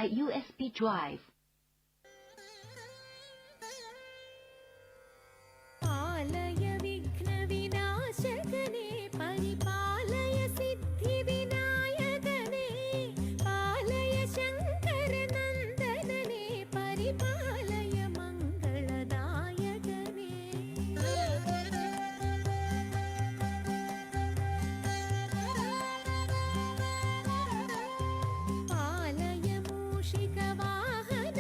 by USB drive. पालय मूषिकवाहन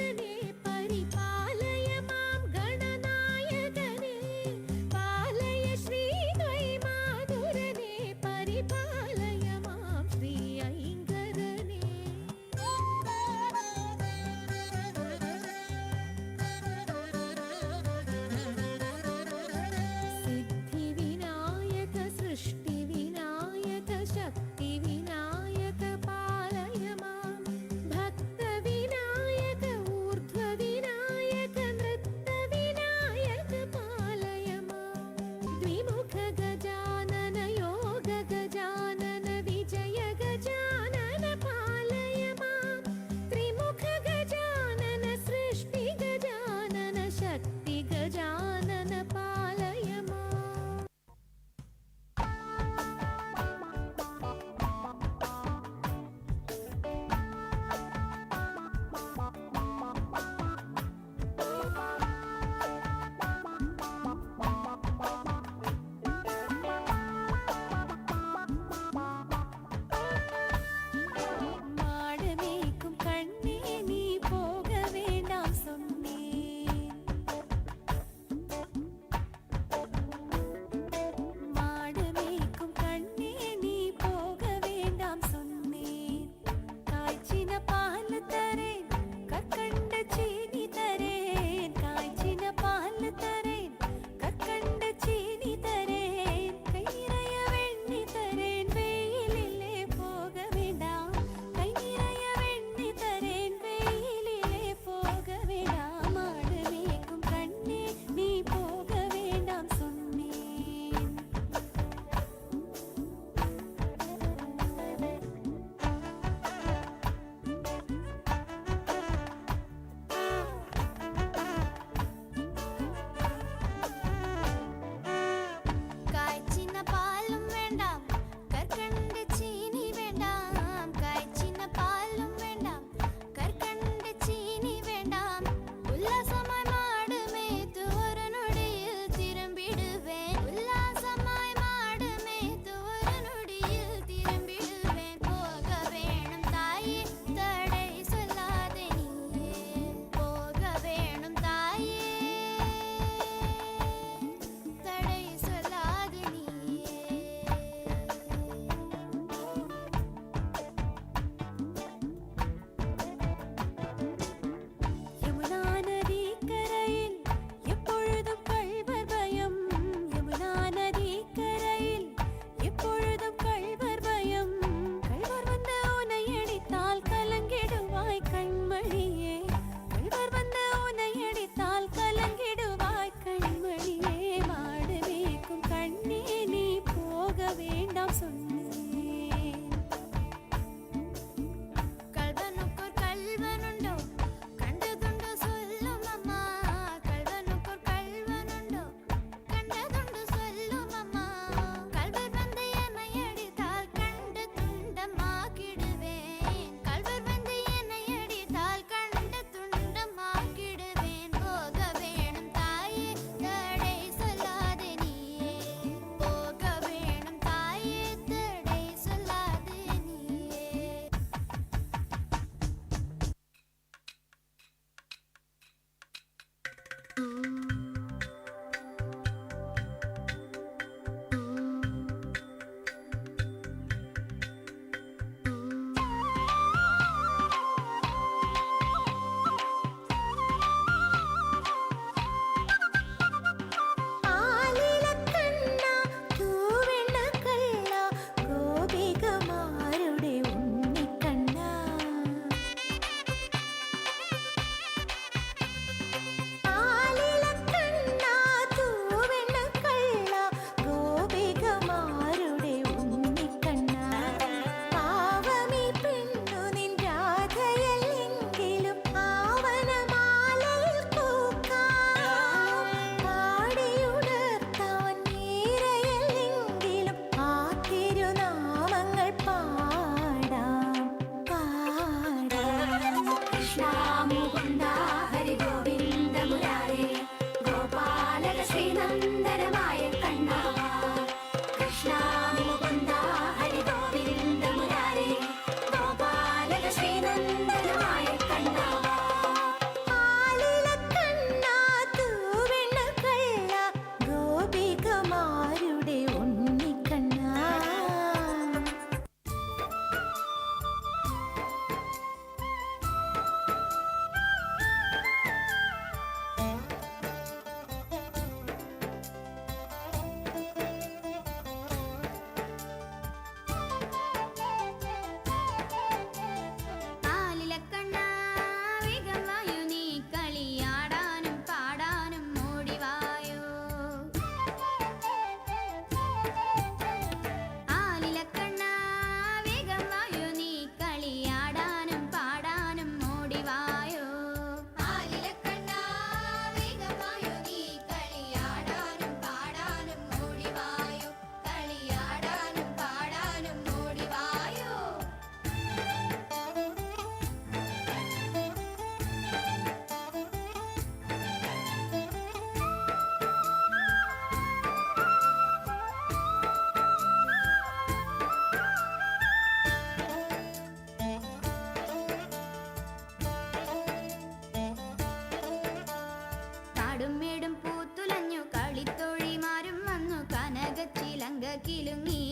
കിലുങ്ങി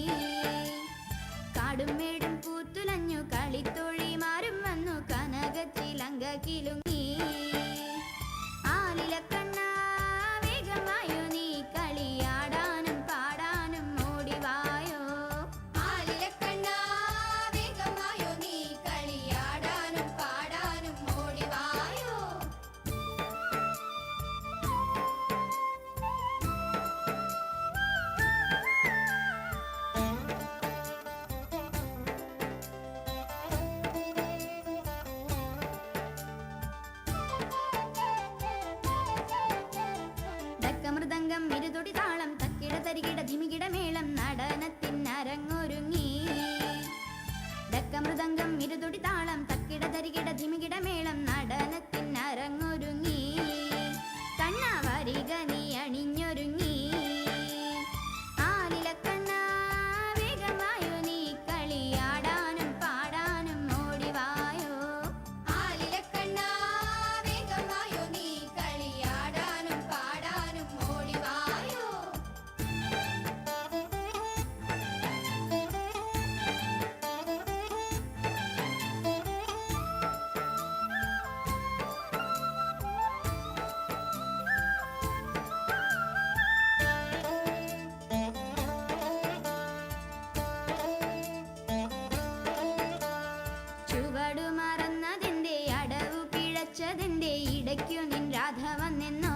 കാടുമേടും പൂത്തുലഞ്ഞു കളിത്തോഴിമാരും വന്നു കനകച്ചിലങ്ക കിലുങ്ങി ആലിലക്കണ്ണ വേഗം വായോ നീ കളിയാടാനും പാടാനും ഓടിവായോ ആലിലക്കണ്ണ വേഗം വായോ നീ കളിയാടാനും പാടാനും ഓടിവായോ മൃദംഗം ഇരുതൊടി താളം തക്കിട തരികിട ധിമികിട മേളം നടനത്തിനരങ്ങൊരുങ്ങി ഡക്കമൃദംഗം ഇരുതൊടി താളം തക്കിട തരികിട ധിമികിട മേളം നടനത്തിനരങ്ങൊരുങ്ങി കണ്ണ വരിക നീ അണിഞ്ഞൊരുങ്ങി ആലിലക്കണ്ണ വേഗമായോ നീ കളിയാടാനും പാടാനും ഓടിവായോ ആലിലക്കണ്ണ വേഗമായോ നീ കളിയാടാനും പാടാനും ഓടിവായോ ചുവടു മറന്നതിന്റെ അടവു പിഴച്ചതിന്റെ ഇടയ്ക്കു നിൻ രാധ വന്നെന്നോ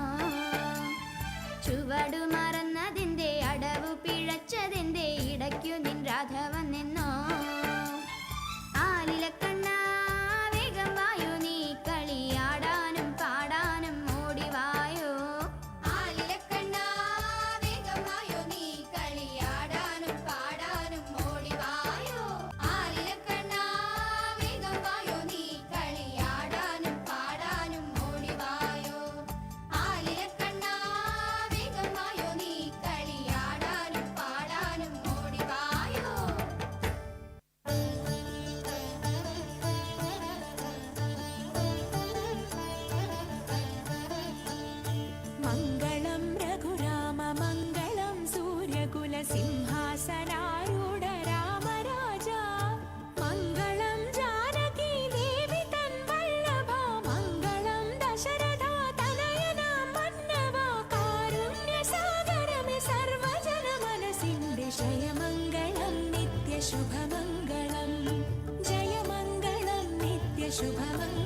ചുവടു മറന്നതിന്റെ അടവു പിഴച്ചതിന്റെ ഇടയ്ക്കു നിൻ രാധ വന്നെന്നോ ആലിലക്കണ്ണ വേഗം വായോ നീ കളിയാടാനും പാടാനും ഓടിവായോ ആലിലക്കണ്ണ വേഗം വായോ നീ കളിയാടാനും പാടാനും ഓടിവായോ ആലിലക്കണ്ണ വേഗം വായോ നീ കളിയാടാനും പാടാനും ഓടിവായോ ആലിലക്കണ്ണ വേഗം വായോ നീ കളിയാടാനും പാടാനും ഓടിവായോ മംഗളം രഘുരാമ മംഗളം സൂര്യകുല സിംഹാസനാരൂഢ രാമരാജ മംഗളം ജാനകി ദേവി തൻ വല്ലഭ മംഗളം ദശരഥ തനയന മന്നവ കാരുണ്യസാഗരമേ സർവജന മനസ്സിന്റെ ജയമംഗളം നിത്യശുഭമംഗളം ജയമംഗളം നിത്യശുഭമംഗളം